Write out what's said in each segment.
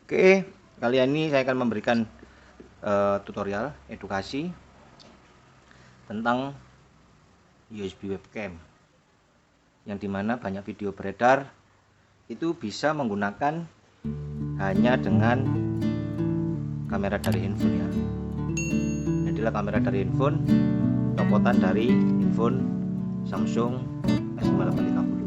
Oke, kali ini saya akan memberikan tutorial edukasi tentang USB webcam, yang dimana banyak video beredar itu bisa menggunakan hanya dengan kamera dari handphone ya. Jadilah kamera dari handphone, copotan dari handphone Samsung S5830.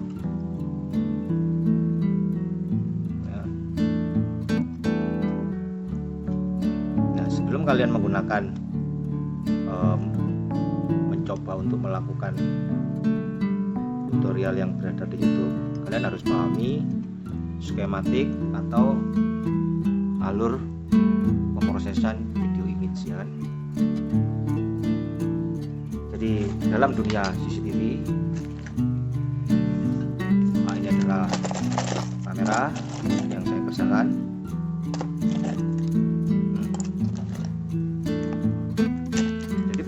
Sebelum kalian menggunakan mencoba untuk melakukan tutorial yang beredar di YouTube, kalian harus pahami skematik atau alur pemrosesan video image ya kan. Jadi dalam dunia CCTV, ini adalah kamera yang saya kerjakan.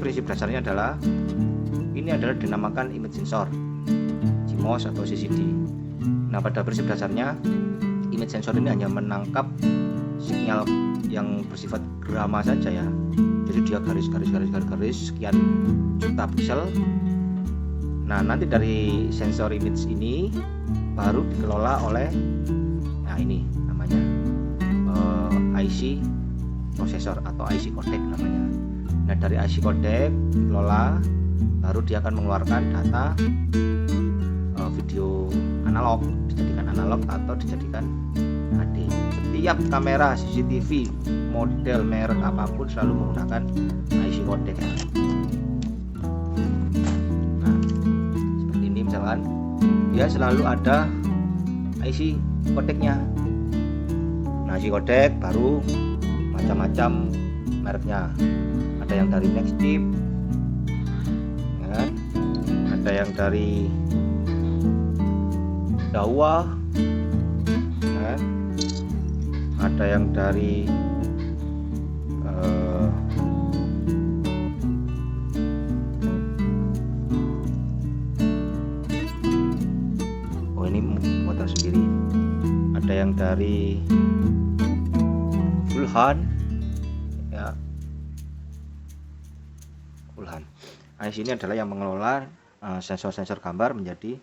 Prinsip dasarnya adalah ini adalah dinamakan image sensor, CMOS atau CCD. Nah, pada prinsip dasarnya image sensor ini hanya menangkap sinyal yang bersifat grama saja ya. Jadi dia garis sekian juta piksel. Nah, nanti dari sensor image ini baru dikelola oleh ini namanya IC processor atau IC codec namanya. Nah, dari IC codec dikelola, baru dia akan mengeluarkan data video analog, dijadikan analog atau dijadikan HD. Setiap kamera CCTV model merek apapun selalu menggunakan IC codec ya. Nah, seperti ini misalkan, dia selalu ada IC codecnya. Nah, IC codec baru macam-macam mereknya. Ada yang dari Nextchip ya kan? Ada yang dari Dahua ya kan? Ada yang dari ini buatan sendiri. Ada yang dari Fulhan ya. IC ini adalah yang mengelola sensor-sensor gambar menjadi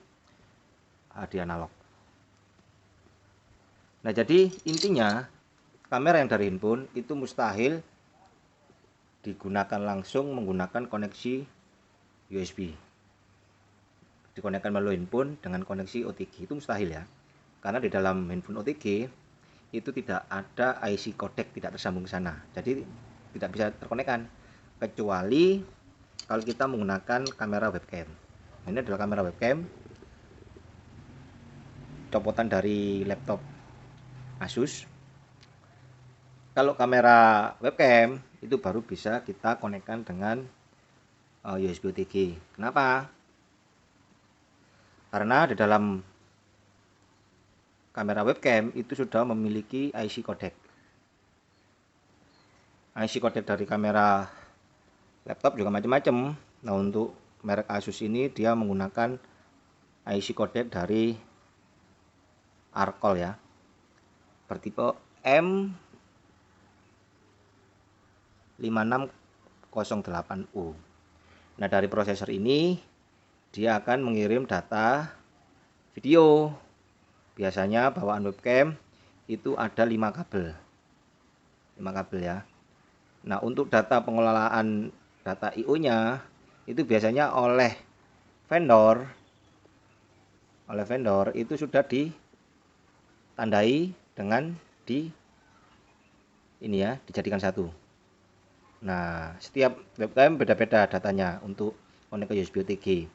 HD analog. Nah, jadi intinya kamera yang dari handphone itu mustahil digunakan langsung menggunakan koneksi USB. Dikonekkan melalui handphone dengan koneksi OTG itu mustahil ya. Karena di dalam handphone OTG itu tidak ada IC codec, tidak tersambung ke sana. Jadi tidak bisa terkonekkan kecuali kalau kita menggunakan kamera webcam. Ini adalah kamera webcam, copotan dari laptop Asus. Kalau kamera webcam itu baru bisa kita konekkan dengan USB OTG. Kenapa? Karena di dalam kamera webcam itu sudah memiliki IC codec. IC codec dari kamera laptop juga macam-macam. Nah, untuk merek Asus ini dia menggunakan IC codec dari Arcol ya, bertipe M5608U. Nah, dari prosesor ini dia akan mengirim data video. Biasanya bawaan webcam itu ada 5 kabel ya. Nah, untuk data pengelolaan data I/O-nya itu biasanya oleh vendor itu sudah ditandai dengan dijadikan satu. Nah, setiap webcam beda-beda datanya untuk konek ke USB OTG.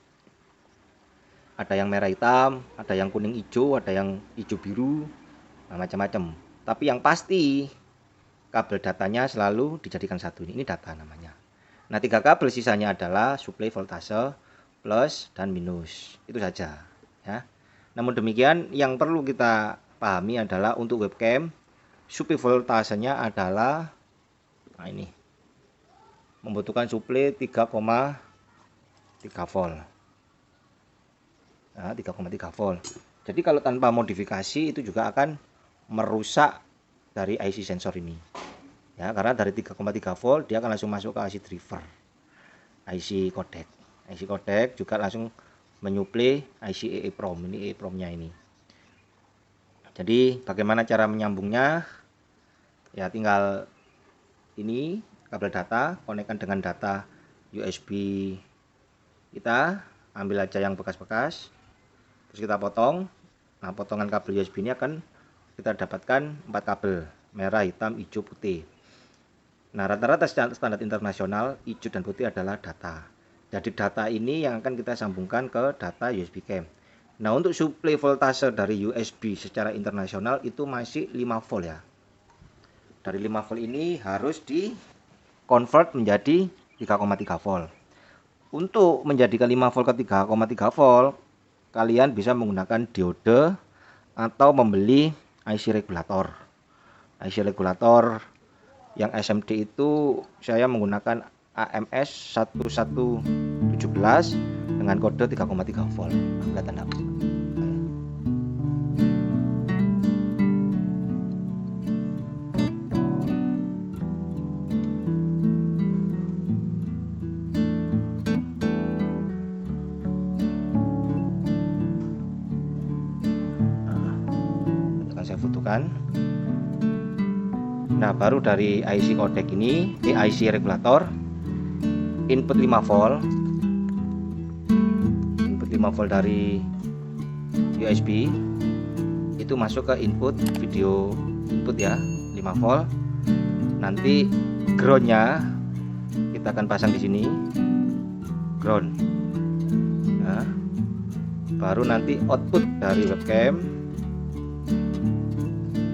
Ada yang merah hitam, ada yang kuning hijau, ada yang hijau biru, nah, macam-macam. Tapi yang pasti kabel datanya selalu dijadikan satu. Ini data namanya. Nah, 3 kabel sisanya adalah suplai voltase plus dan minus. Itu saja ya. Namun demikian, yang perlu kita pahami adalah untuk webcam suplai voltasenya adalah ini membutuhkan suplai 3,3 volt. Nah, 3,3 volt. Jadi kalau tanpa modifikasi itu juga akan merusak dari IC sensor ini. Ya, karena dari 3,3 volt dia akan langsung masuk ke IC driver, IC codec. IC codec juga langsung menyuplai IC EEPROM, ini EEPROM-nya ini. Jadi bagaimana cara menyambungnya? Ya tinggal ini kabel data, konekkan dengan data USB kita, ambil aja yang bekas-bekas, terus kita potong. Nah, potongan kabel USB ini akan kita dapatkan 4 kabel, merah, hitam, hijau, putih. Nah, rata-rata standar internasional hijau dan putih adalah data. Jadi data ini yang akan kita sambungkan ke data USB cam. Nah, untuk suplai voltase dari USB secara internasional itu masih 5 volt ya. Dari 5 volt ini harus di convert menjadi 3,3 volt. Untuk menjadikan 5 volt ke 3,3 volt, kalian bisa menggunakan diode atau membeli IC regulator. IC regulator yang SMD itu saya menggunakan AMS 1117 dengan kode 3,3 volt. Kelihatan apa? Saya fotokan. Nah, baru dari IC codec ini, IC regulator, input 5 volt, input 5 volt dari USB itu masuk ke input video input ya, 5 volt. Nanti groundnya kita akan pasang di sini, ground. Nah, baru nanti output dari webcam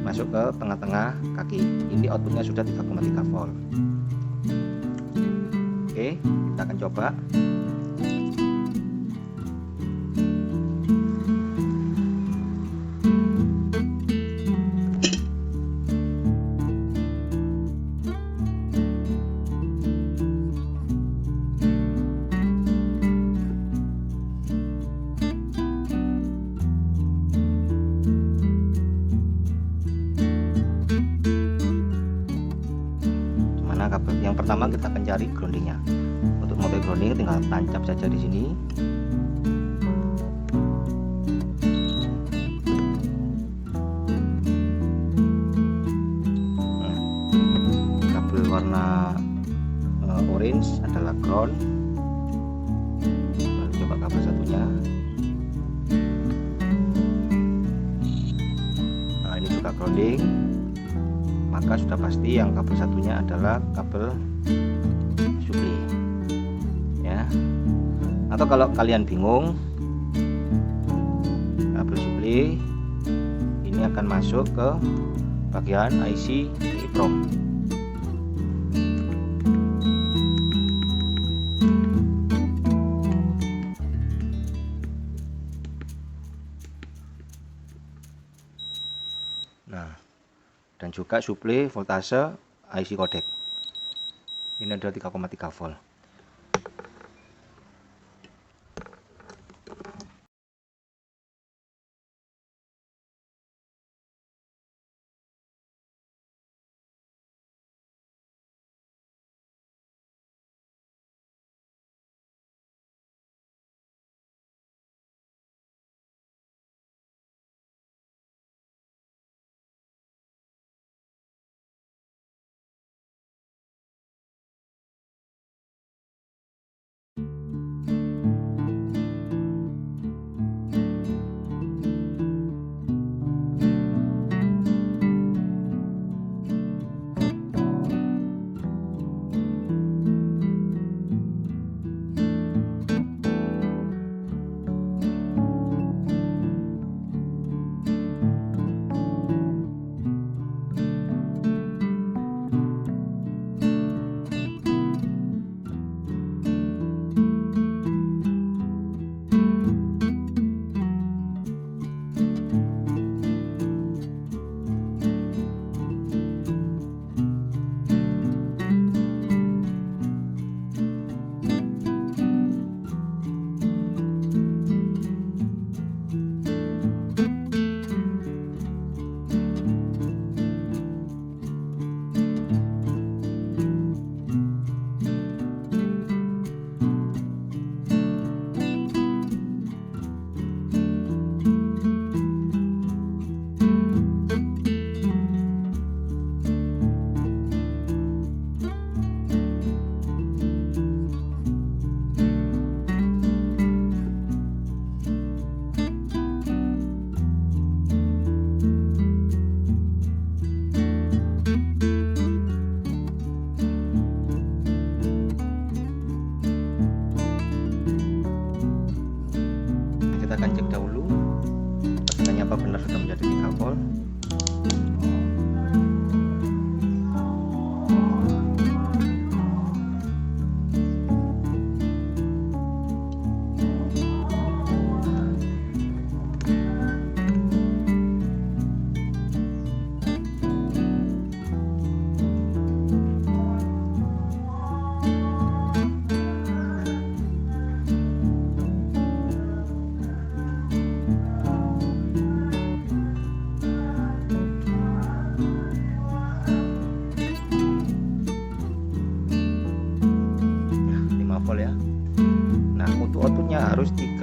masuk ke tengah-tengah kaki. Ini outputnya sudah 3,3 volt. Oke, kita akan coba. Kabel yang pertama kita akan cari groundingnya. Untuk mode grounding tinggal tancap saja di sini. Kabel warna orange adalah ground. Lalu coba kabel satunya. Nah, ini juga grounding. Maka sudah pasti yang kabel satunya adalah kabel suplai ya. Atau kalau kalian bingung, kabel suplai ini akan masuk ke bagian IC EEPROM. Nah, dan juga suplai voltase IC codec. Ini adalah 3,3 volt.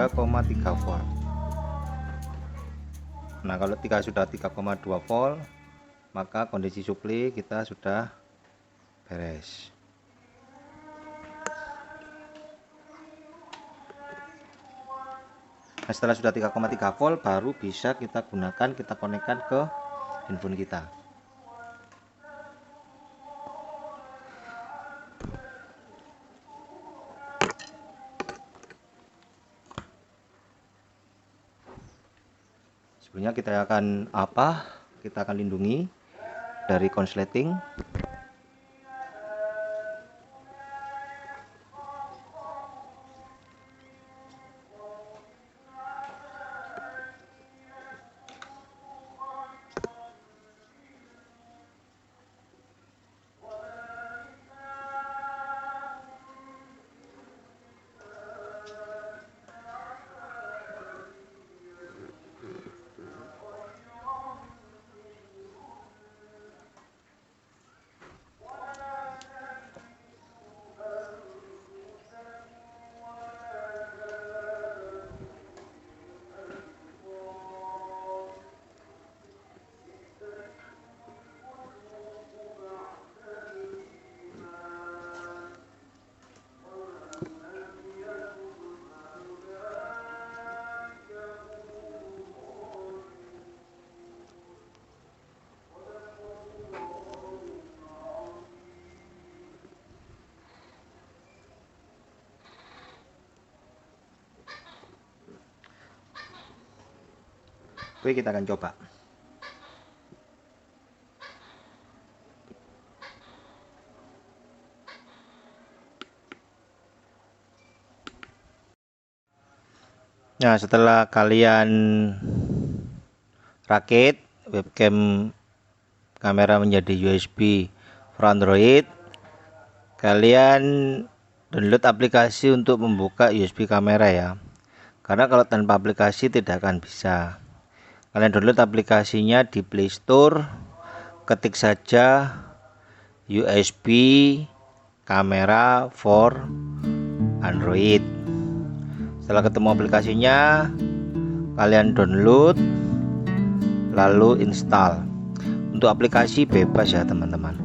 3,3 volt. Nah, kalau sudah 3,2 volt, maka kondisi supli kita sudah beres. Nah, setelah sudah 3,3 volt baru bisa kita gunakan, kita konekkan ke handphone kita. Sebenarnya kita akan lindungi dari konsleting. Oke, kita akan coba. Nah, setelah kalian rakit webcam kamera menjadi USB for Android, kalian download aplikasi untuk membuka USB kamera ya. Karena kalau tanpa aplikasi tidak akan bisa. Kalian download aplikasinya di Play Store, ketik saja USB kamera for Android. Setelah ketemu aplikasinya, kalian download lalu install. Untuk aplikasi bebas ya teman-teman.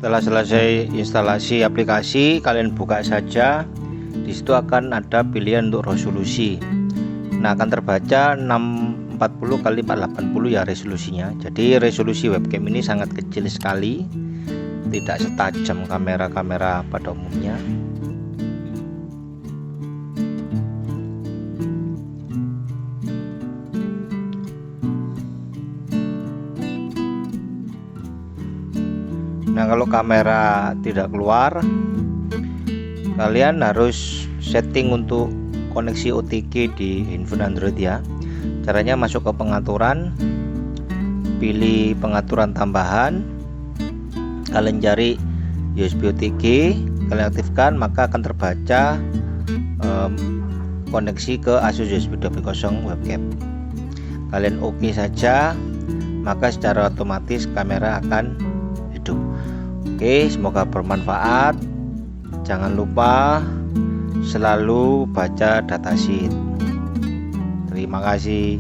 Setelah selesai instalasi aplikasi, kalian buka saja. Di situ akan ada pilihan untuk resolusi. Nah, akan terbaca 640 x 480 ya resolusinya. Jadi resolusi webcam ini sangat kecil sekali, tidak setajam kamera-kamera pada umumnya. Nah, kalau kamera tidak keluar, kalian harus setting untuk koneksi OTG di handphone Android ya. Caranya masuk ke pengaturan, pilih pengaturan tambahan, kalian cari USB OTG, kalian aktifkan, maka akan terbaca koneksi ke Asus USB 2.0 webcam. Kalian oke saja, maka secara otomatis kamera akan hidup. Oke, semoga bermanfaat. Jangan lupa selalu baca datasheet. Terima kasih.